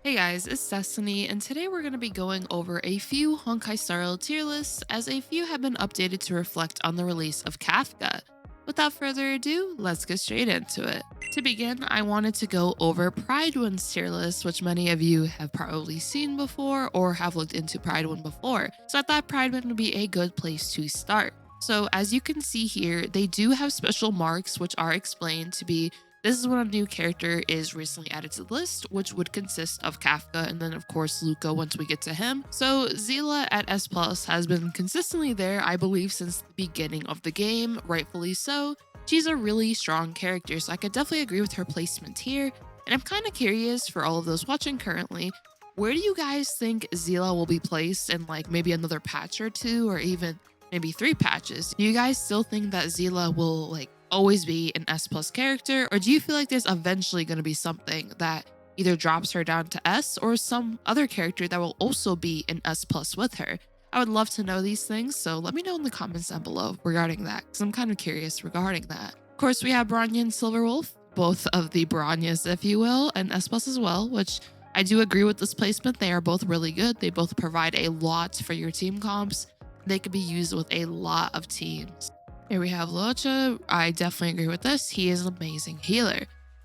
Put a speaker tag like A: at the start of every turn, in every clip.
A: Hey guys, it's Destiny, and today we're going to be going over a few Honkai style tier lists, as a few have been updated to reflect on the release of Kafka. Without further ado, let's get straight into it. To begin, I wanted to go over Prydwen's tier list, which many of you have probably seen before or have looked into Prydwen before, so I thought Prydwen would be a good place to start. So as you can see here, they do have special marks which are explained to be this is when a new character is recently added to the list, which would consist of Kafka and then of course Luka once we get to him. So Zila at S Plus has been consistently there, I believe, since the beginning of the game, rightfully so. She's a really strong character, so I could definitely agree with her placement here. And I'm kind of curious for all of those watching currently, where do you guys think Zila will be placed in like maybe another patch or two, or even maybe 3 patches? Do you guys still think that Zila will like always be an S plus character, or do you feel like there's eventually going to be something that either drops her down to S or some other character that will also be an S plus with her? I would love to know these things, so let me know in the comments down below regarding that, because I'm kind of curious regarding that. Of course, we have Bronya and Silverwolf, both of the Bronyas, if you will, and S plus as well, which I do agree with this placement. They are both really good. They both provide a lot for your team comps. They could be used with a lot of teams. Here we have Locha. I definitely agree with this. He is an amazing healer.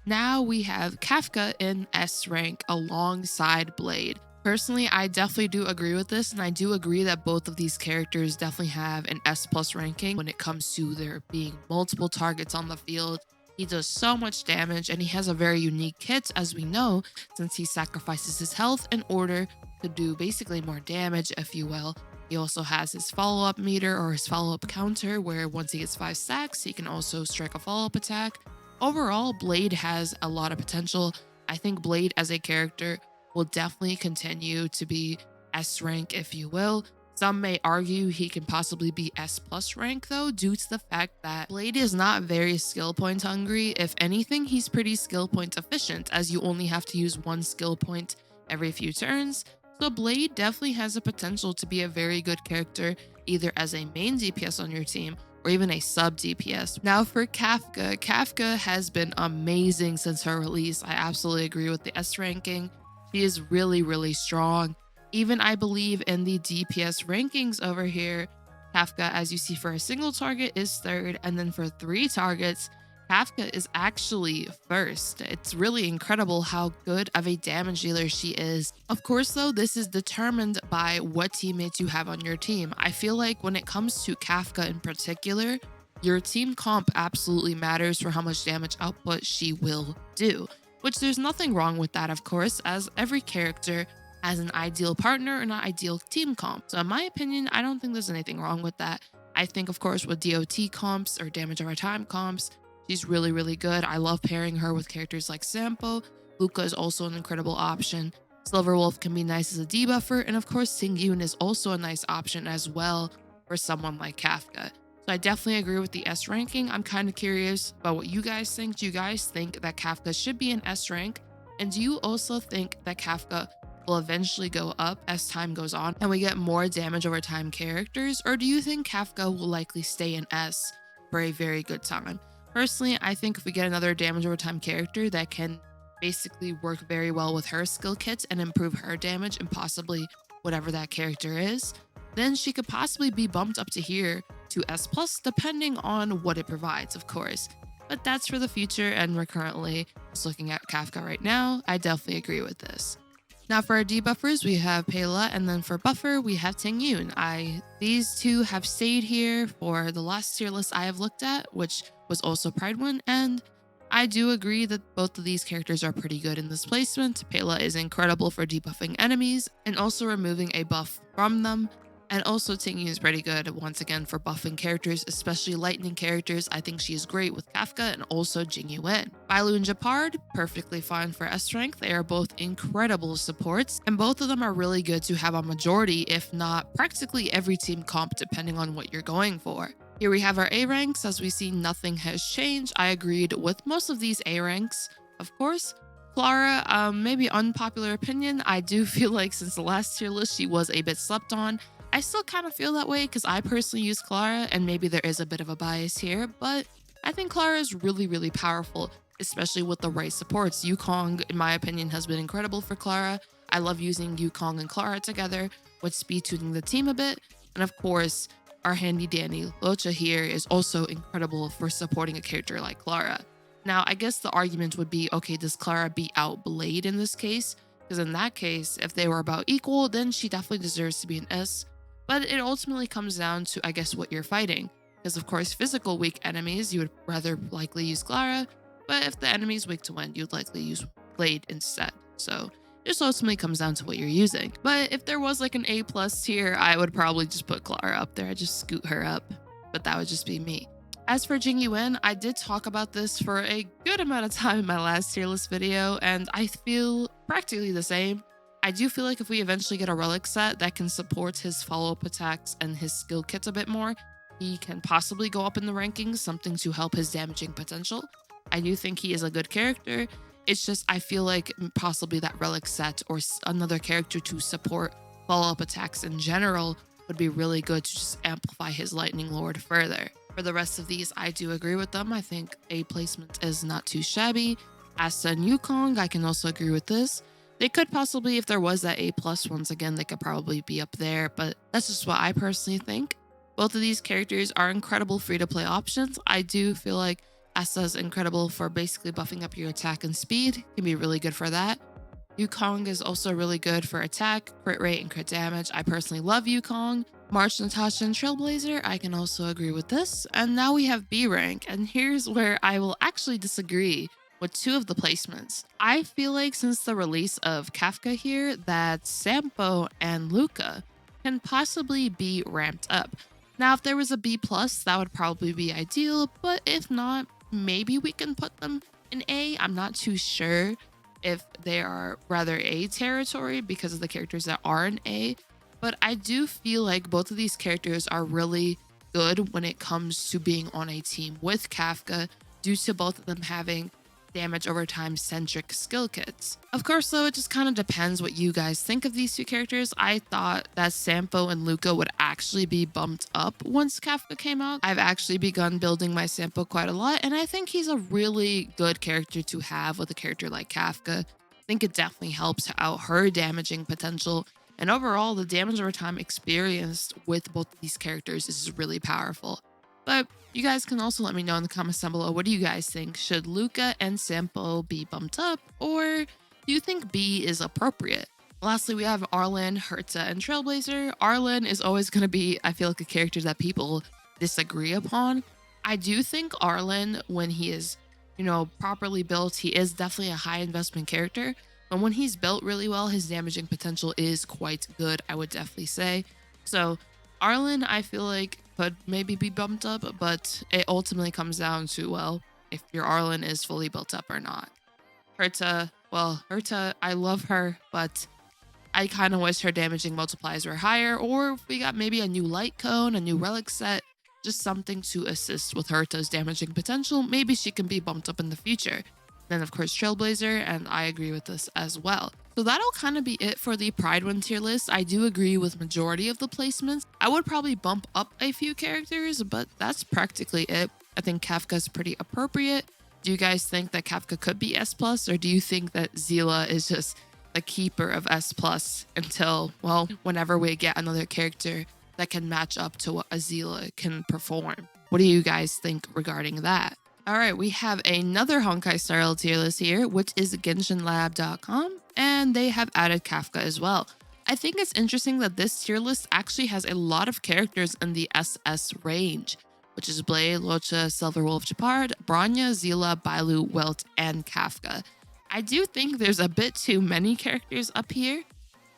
A: Now we have Kafka in S rank alongside Blade. Personally, I definitely do agree with this, and I do agree that both of these characters definitely have an S plus ranking when it comes to there being multiple targets on the field. He does so much damage, and he has a very unique kit, as we know, since he sacrifices his health in order to do basically more damage, if you will. He also has his follow-up meter or his follow-up counter, where once he gets 5 stacks, he can also strike a follow-up attack. Overall, Blade has a lot of potential. I think Blade as a character will definitely continue to be S rank, if you will. Some may argue he can possibly be S plus rank though, due to the fact that Blade is not very skill point hungry. If anything, he's pretty skill point efficient, as you only have to use 1 skill point every few turns. So Blade definitely has the potential to be a very good character, either as a main DPS on your team or even a sub DPS. Now for Kafka, Kafka has been amazing since her release. I absolutely agree with the S ranking. She is really, really strong. Even I believe in the DPS rankings over here, Kafka, as you see, for a single target is 3rd, and then for 3 targets, Kafka is actually 1st. It's really incredible how good of a damage dealer she is. Of course, though, this is determined by what teammates you have on your team. I feel like when it comes to Kafka in particular, your team comp absolutely matters for how much damage output she will do, which there's nothing wrong with that, of course, as every character has an ideal partner and an ideal team comp. So in my opinion, I don't think there's anything wrong with that. I think, of course, with DOT comps or damage over time comps, she's really, really good. I love pairing her with characters like Sampo. Luka is also an incredible option. Silverwolf can be nice as a debuffer. And of course, Tingyun is also a nice option as well for someone like Kafka. So I definitely agree with the S ranking. I'm kind of curious about what you guys think. Do you guys think that Kafka should be an S rank? And do you also think that Kafka will eventually go up as time goes on and we get more damage over time characters? Or do you think Kafka will likely stay in S for a very good time? Personally, I think if we get another damage over time character that can basically work very well with her skill kits and improve her damage and possibly whatever that character is, then she could possibly be bumped up to here to S plus, depending on what it provides, of course. But that's for the future, and we're currently just looking at Kafka right now. I definitely agree with this. Now for our debuffers, we have Pela, and then for buffer, we have Tingyun. These two have stayed here for the last tier list I have looked at, which was also Prydwen, and I do agree that both of these characters are pretty good in this placement. Pela is incredible for debuffing enemies and also removing a buff from them. And also Tingyun is pretty good once again for buffing characters, especially lightning characters. I think she is great with Kafka and also Jingyuan. Bailu and Japard, perfectly fine for S rank. They are both incredible supports, and both of them are really good to have on majority, if not practically every team comp, depending on what you're going for. Here we have our A ranks. As we see, nothing has changed. I agreed with most of these A ranks. Of course, Clara, maybe unpopular opinion. I do feel like since the last tier list, she was a bit slept on. I still kind of feel that way because I personally use Clara, and maybe there is a bit of a bias here, but I think Clara is really, really powerful. especially with the right supports. Yukong, in my opinion, has been incredible for Clara. I love using Yukong and Clara together with speed tuning the team a bit. And of course, our handy dandy Locha here is also incredible for supporting a character like Clara. Now, I guess the argument would be, okay, does Clara beat out Blade in this case? Because in that case, if they were about equal, then she definitely deserves to be an S. But it ultimately comes down to, I guess, what you're fighting. Because of course, physical weak enemies, you would rather likely use Clara. But if the enemy's weak to wind, you'd likely use Blade instead. So it just ultimately comes down to what you're using. But if there was like an A+ tier, I would probably just put Clara up there. I'd just scoot her up. But that would just be me. As for Jing Yuan, I did talk about this for a good amount of time in my last tier list video, and I feel practically the same. I do feel like if we eventually get a relic set that can support his follow-up attacks and his skill kits a bit more, he can possibly go up in the rankings, something to help his damaging potential. I do think he is a good character. It's just I feel like possibly that relic set or another character to support follow-up attacks in general would be really good to just amplify his Lightning Lord further. For the rest of these, I do agree with them. I think A placement is not too shabby. Asta and Yukong, I can also agree with this. They could possibly, if there was that A+, once again, they could probably be up there, but that's just what I personally think. Both of these characters are incredible free-to-play options. I do feel like Asta is incredible for basically buffing up your attack and speed. Can be really good for that. Yukong is also really good for attack, crit rate, and crit damage. I personally love Yukong. March, Natasha, and Trailblazer, I can also agree with this. And now we have B rank, and here's where I will actually disagree with two of the placements. I feel like since the release of Kafka here, that Sampo and Luka can possibly be ramped up. Now, if there was a B+, that would probably be ideal, but if not, maybe we can put them in A. I'm not too sure if they are rather A territory because of the characters that are in A, but I do feel like both of these characters are really good when it comes to being on a team with Kafka due to both of them having damage over time centric skill kits. Of course, though, it just kind of depends what you guys think of these two characters. I thought that Sampo and Luka would actually be bumped up once Kafka came out. I've actually begun building my Sampo quite a lot, and I think he's a really good character to have with a character like Kafka. I think it definitely helps out her damaging potential, and overall, the damage over time experienced with both of these characters is really powerful. But you guys can also let me know in the comments down below, what do you guys think? Should Luka and Sampo be bumped up, or do you think B is appropriate? Lastly, we have Arlan, Herta, and Trailblazer. Arlan is always going to be, I feel like, a character that people disagree upon. I do think Arlan, when he is, properly built, he is definitely a high investment character. But when he's built really well, his damaging potential is quite good, I would definitely say. So Arlan, I feel like, could maybe be bumped up, but it ultimately comes down to, well, if your Arlan is fully built up or not. Herta, I love her, but I kind of wish her damaging multipliers were higher, or if we got maybe a new light cone, a new relic set, just something to assist with Herta's damaging potential, maybe she can be bumped up in the future. Then of course Trailblazer, and I agree with this as well. So that'll kind of be it for the Prydwen tier list. I do agree with majority of the placements. I would probably bump up a few characters, but that's practically it. I think Kafka's pretty appropriate. Do you guys think that Kafka could be S+, or do you think that Zila is just the keeper of S+ until, well, whenever we get another character that can match up to what Azila can perform? What do you guys think regarding that? All right, we have another Honkai style tier list here, which is GenshinLab.com, and they have added Kafka as well. I think it's interesting that this tier list actually has a lot of characters in the SS range, which is Blade, Locha, Silverwolf, Japard, Bronya, Zila, Bailu, Welt, and Kafka. I do think there's a bit too many characters up here,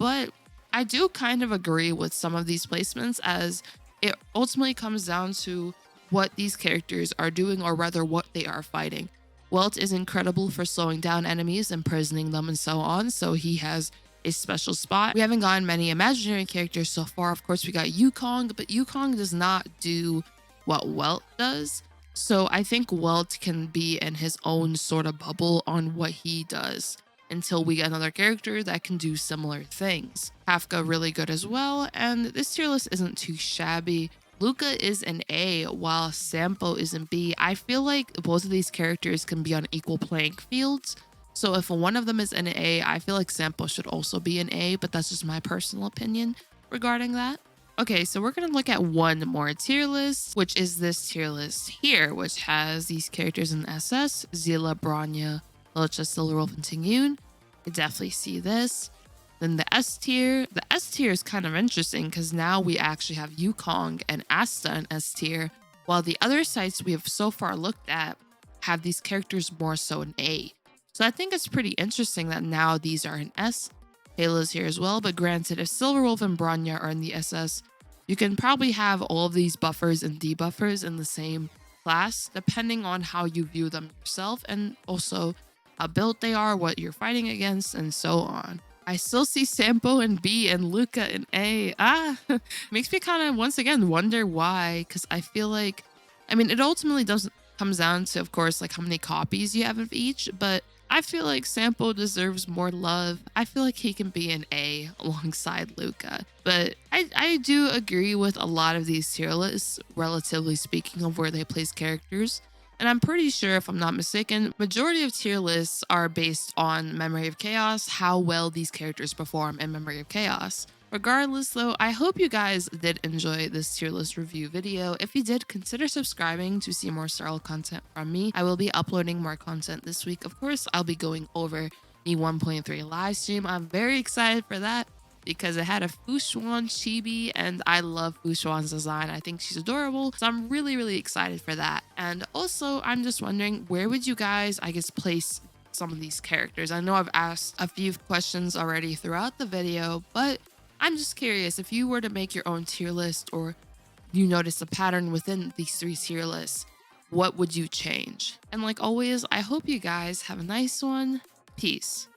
A: but I do kind of agree with some of these placements, as it ultimately comes down to what these characters are doing, or rather what they are fighting. Welt is incredible for slowing down enemies, imprisoning them, and so on, so he has a special spot. We haven't gotten many imaginary characters so far. Of course, we got Yukong, but Yukong does not do what Welt does. So I think Welt can be in his own sort of bubble on what he does until we get another character that can do similar things. Kafka really good as well, and this tier list isn't too shabby. Luka is an A while Sampo is an B. I feel like both of these characters can be on equal playing fields. So if one of them is an A, I feel like Sampo should also be an A, but that's just my personal opinion regarding that. Okay, so we're going to look at one more tier list, which is this tier list here, which has these characters in SS, Zila, Bronya, Licha, Silverwolf, and Tingyun. You definitely see this. Then the S tier. The S tier is kind of interesting because now we actually have Yukong and Asta in S tier, while the other sites we have so far looked at have these characters more so in A. So I think it's pretty interesting that now these are in S. Halo's here as well, but granted, if Silverwolf and Bronya are in the SS, you can probably have all of these buffers and debuffers in the same class, depending on how you view them yourself and also how built they are, what you're fighting against, and so on. I still see Sampo in B and Luka in A. Makes me kind of once again wonder why, because I feel like, I mean, it ultimately doesn't comes down to, of course, like how many copies you have of each, but I feel like Sampo deserves more love. I feel like he can be an A alongside Luka. But I do agree with a lot of these tier lists, relatively speaking, of where they place characters. And I'm pretty sure, if I'm not mistaken, majority of tier lists are based on Memory of Chaos, how well these characters perform in Memory of Chaos. Regardless though, I hope you guys did enjoy this tier list review video. If you did, consider subscribing to see more Starl content from me. I will be uploading more content this week. Of course, I'll be going over the 1.3 live stream. I'm very excited for that because it had a Fushuan chibi and I love Fushuan's design. I think she's adorable. So I'm really excited for that. And also, I'm just wondering, where would you guys, I guess, place some of these characters? I know I've asked a few questions already throughout the video, but I'm just curious, if you were to make your own tier list or you notice a pattern within these three tier lists, what would you change? And like always, I hope you guys have a nice one. Peace.